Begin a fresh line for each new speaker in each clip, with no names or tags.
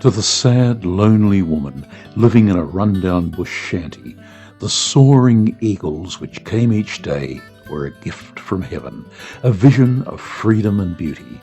To the sad, lonely woman living in a rundown bush shanty, the soaring eagles which came each day were a gift from heaven, a vision of freedom and beauty.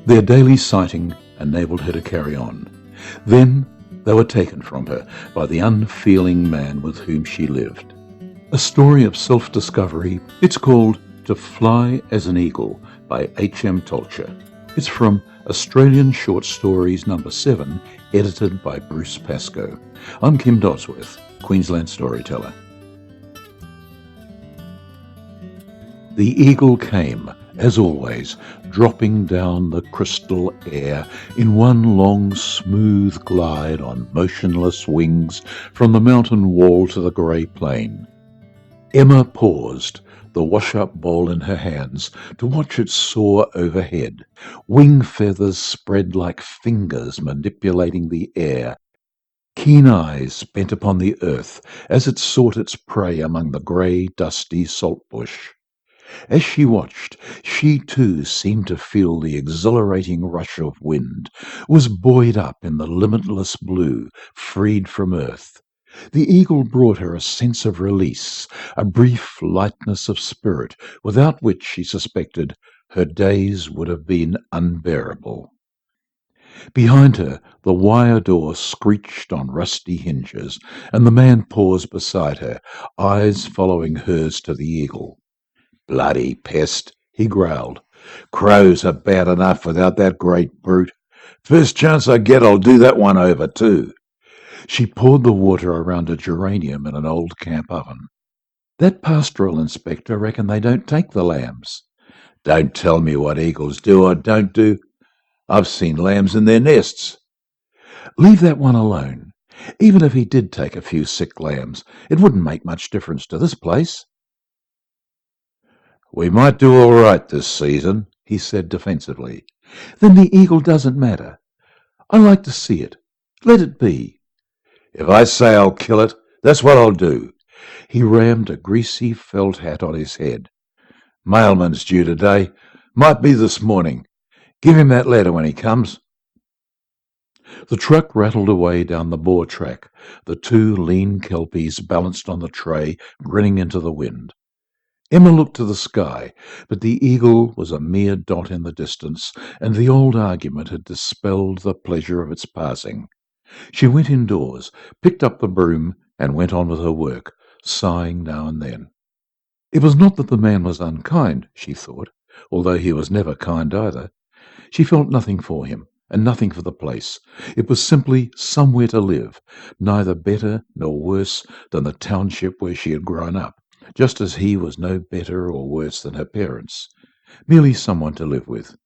Their daily sighting enabled her to carry on. Then they were taken from her by the unfeeling man with whom she lived. A story of self-discovery. It's called To Fly as an Eagle by H.M.Tolcher. It's from Australian Short Stories No. 7, edited by Bruce Pascoe. I'm Kim Dodsworth, Queensland storyteller. The eagle came, as always, dropping down the crystal air in one long smooth glide on motionless wings from the mountain wall to the grey plain. Emma paused, the wash-up bowl in her hands, to watch it soar overhead, wing feathers spread like fingers manipulating the air, keen eyes bent upon the earth as it sought its prey among the grey, dusty saltbush. As she watched, she too seemed to feel the exhilarating rush of wind, was buoyed up in the limitless blue, freed from earth. The eagle brought her a sense of release, a brief lightness of spirit, without which, she suspected, her days would have been unbearable. Behind her, the wire door screeched on rusty hinges, and the man paused beside her, eyes following hers to the eagle. "Bloody pest," he growled. "Crows are bad enough without that great brute. First chance I get, I'll do that one over too." She poured the water around a geranium in an old camp oven. "That pastoral inspector reckon they don't take the lambs." "Don't tell me what eagles do or don't do. I've seen lambs in their nests." "Leave that one alone. Even if he did take a few sick lambs, it wouldn't make much difference to this place."
"We might do all right this season," he said defensively.
"Then the eagle doesn't matter. I like to see it. Let it be."
"If I say I'll kill it, that's what I'll do."
He rammed a greasy felt hat on his head.
"Mailman's due today. Might be this morning. Give him that letter when he comes."
The truck rattled away down the boar track, the two lean kelpies balanced on the tray, grinning into the wind. Emma looked to the sky, but the eagle was a mere dot in the distance, and the old argument had dispelled the pleasure of its passing. She went indoors, picked up the broom, and went on with her work, sighing now and then. It was not that the man was unkind, she thought, although he was never kind either. She felt nothing for him, and nothing for the place. It was simply somewhere to live, neither better nor worse than the township where she had grown up, just as he was no better or worse than her parents, merely someone to live with.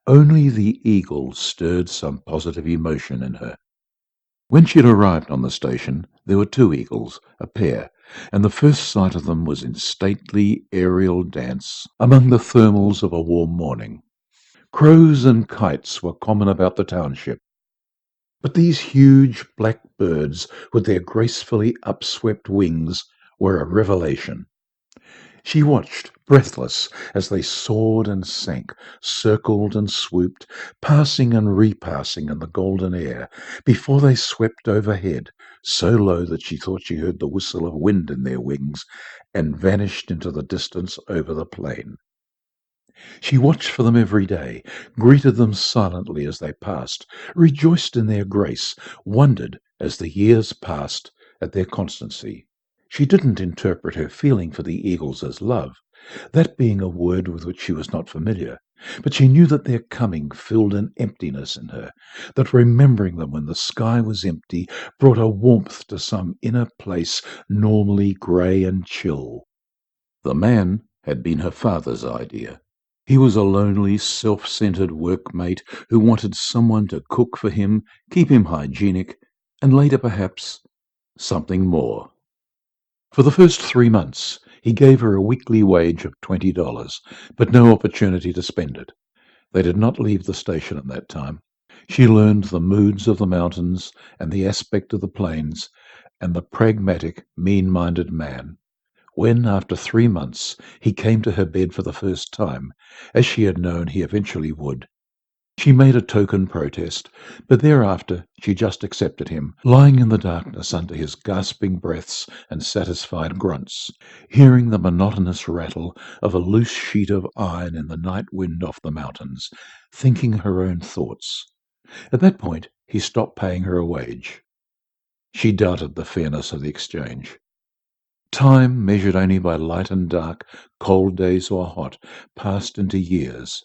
Only the eagle stirred some positive emotion in her. When she had arrived on the station, there were two eagles, a pair, and the first sight of them was in stately aerial dance among the thermals of a warm morning. Crows and kites were common about the township, but these huge black birds with their gracefully upswept wings were a revelation. She watched, breathless, as they soared and sank, circled and swooped, passing and repassing in the golden air, before they swept overhead, so low that she thought she heard the whistle of wind in their wings, and vanished into the distance over the plain. She watched for them every day, greeted them silently as they passed, rejoiced in their grace, wondered, as the years passed, at their constancy. She didn't interpret her feeling for the eagles as love, that being a word with which she was not familiar, but she knew that their coming filled an emptiness in her, that remembering them when the sky was empty brought a warmth to some inner place normally grey and chill. The man had been her father's idea. He was a lonely, self-centered workmate who wanted someone to cook for him, keep him hygienic, and later perhaps something more. For the first 3 months, he gave her a weekly wage of $20, but no opportunity to spend it. They did not leave the station at that time. She learned the moods of the mountains and the aspect of the plains, and the pragmatic, mean-minded man. When, after 3 months, he came to her bed for the first time, as she had known he eventually would, She made a token protest, but thereafter she just accepted him, lying in the darkness under his gasping breaths and satisfied grunts, hearing the monotonous rattle of a loose sheet of iron in the night wind off the mountains, thinking her own thoughts. At that point, he stopped paying her a wage. She doubted the fairness of the exchange. Time, measured only by light and dark, cold days or hot, passed into years.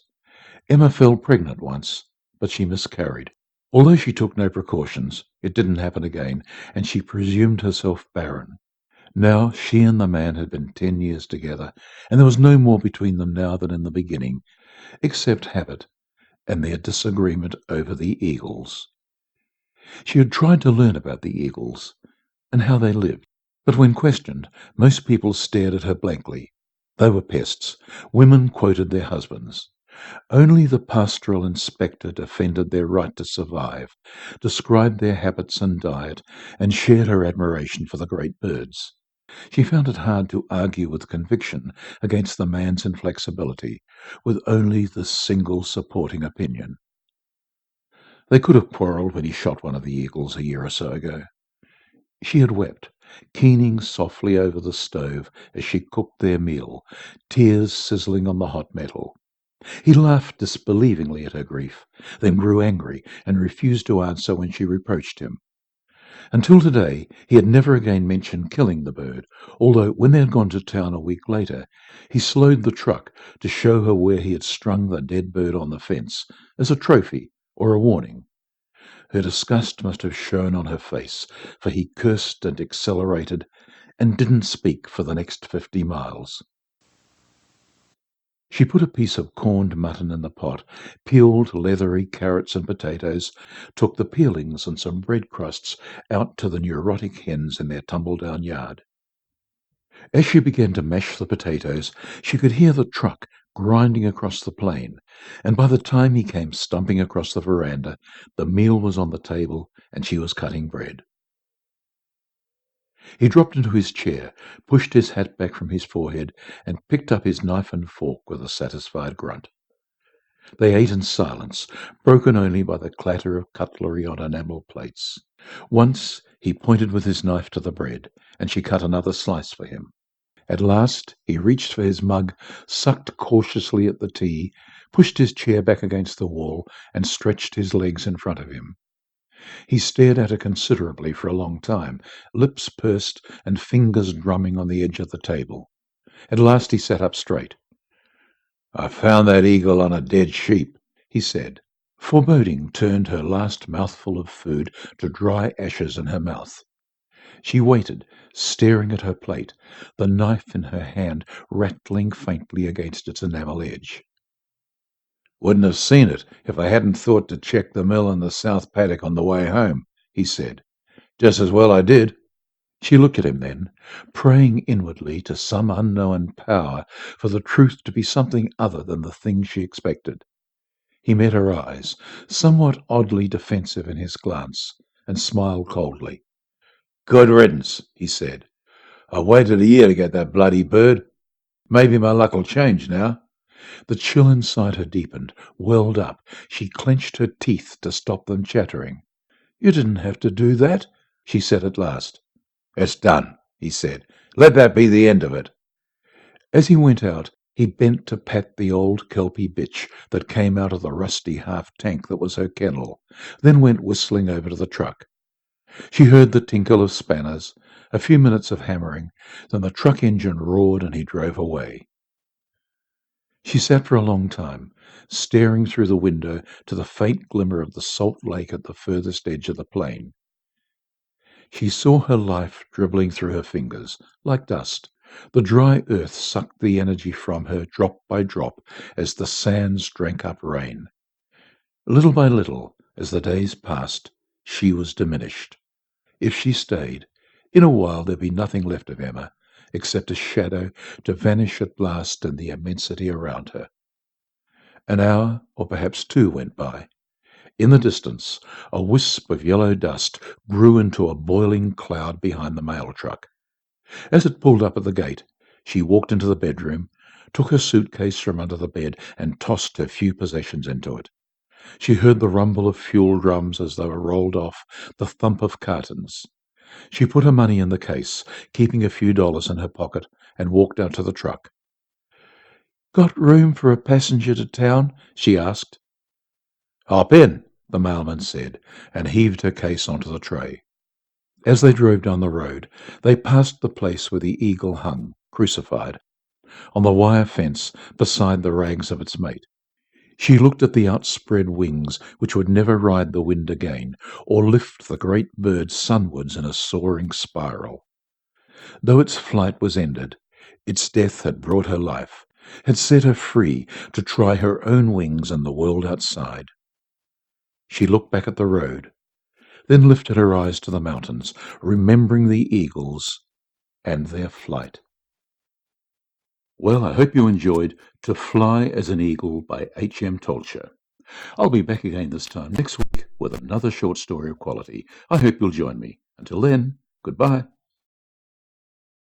Emma fell pregnant once, but she miscarried. Although she took no precautions, it didn't happen again, and she presumed herself barren. Now she and the man had been 10 years together, and there was no more between them now than in the beginning, except habit and their disagreement over the eagles. She had tried to learn about the eagles and how they lived, but when questioned, most people stared at her blankly. They were pests. Women quoted their husbands. Only the pastoral inspector defended their right to survive, described their habits and diet, and shared her admiration for the great birds. She found it hard to argue with conviction against the man's inflexibility, with only this single supporting opinion. They could have quarrelled when he shot one of the eagles a year or so ago. She had wept, keening softly over the stove as she cooked their meal, tears sizzling on the hot metal. He laughed disbelievingly at her grief, then grew angry and refused to answer when she reproached him. Until today, he had never again mentioned killing the bird, although when they had gone to town a week later, he slowed the truck to show her where he had strung the dead bird on the fence, as a trophy or a warning. Her disgust must have shown on her face, for he cursed and accelerated and didn't speak for the next 50 miles. She put a piece of corned mutton in the pot, peeled leathery carrots and potatoes, took the peelings and some bread crusts out to the neurotic hens in their tumble-down yard. As she began to mash the potatoes, she could hear the truck grinding across the plain, and by the time he came stumping across the veranda, the meal was on the table and she was cutting bread. He dropped into his chair, pushed his hat back from his forehead, and picked up his knife and fork with a satisfied grunt. They ate in silence, broken only by the clatter of cutlery on enamel plates. Once he pointed with his knife to the bread, and she cut another slice for him. At last he reached for his mug, sucked cautiously at the tea, pushed his chair back against the wall, and stretched his legs in front of him. He stared at her considerably for a long time, lips pursed and fingers drumming on the edge of the table. At last he sat up straight. "I found that eagle on a dead sheep," he said. Foreboding turned her last mouthful of food to dry ashes in her mouth. She waited, staring at her plate, the knife in her hand rattling faintly against its enamel edge. "Wouldn't have seen it if I hadn't thought to check the mill in the south paddock on the way home," he said. "Just as well I did." She looked at him then, praying inwardly to some unknown power for the truth to be something other than the thing she expected. He met her eyes, somewhat oddly defensive in his glance, and smiled coldly. "Good riddance," he said. "I waited a year to get that bloody bird. Maybe my luck'll change now." The chill inside her deepened, welled up. She clenched her teeth to stop them chattering. "You didn't have to do that," she said at last. "It's done," he said. "Let that be the end of it." As he went out, he bent to pat the old kelpie bitch that came out of the rusty half-tank that was her kennel, then went whistling over to the truck. She heard the tinkle of spanners, a few minutes of hammering, then the truck engine roared and he drove away. She sat for a long time, staring through the window to the faint glimmer of the salt lake at the furthest edge of the plain. She saw her life dribbling through her fingers, like dust. The dry earth sucked the energy from her drop by drop as the sands drank up rain. Little by little, as the days passed, she was diminished. If she stayed, in a while there'd be nothing left of Emma, except a shadow to vanish at last in the immensity around her. An hour, or perhaps two, went by. In the distance, a wisp of yellow dust grew into a boiling cloud behind the mail truck. As it pulled up at the gate, she walked into the bedroom, took her suitcase from under the bed, and tossed her few possessions into it. She heard the rumble of fuel drums as they were rolled off, the thump of cartons. She put her money in the case, keeping a few dollars in her pocket, and walked out to the truck. "Got room for a passenger to town?" she asked. "Hop in," the mailman said, and heaved her case onto the tray. As they drove down the road, they passed the place where the eagle hung, crucified, on the wire fence beside the rags of its mate. She looked at the outspread wings which would never ride the wind again, or lift the great bird sunwards in a soaring spiral. Though its flight was ended, its death had brought her life, had set her free to try her own wings in the world outside. She looked back at the road, then lifted her eyes to the mountains, remembering the eagles and their flight. Well, I hope you enjoyed To Fly as an Eagle by H.M.Tolcher. I'll be back again this time next week with another short story of quality. I hope you'll join me. Until then, goodbye.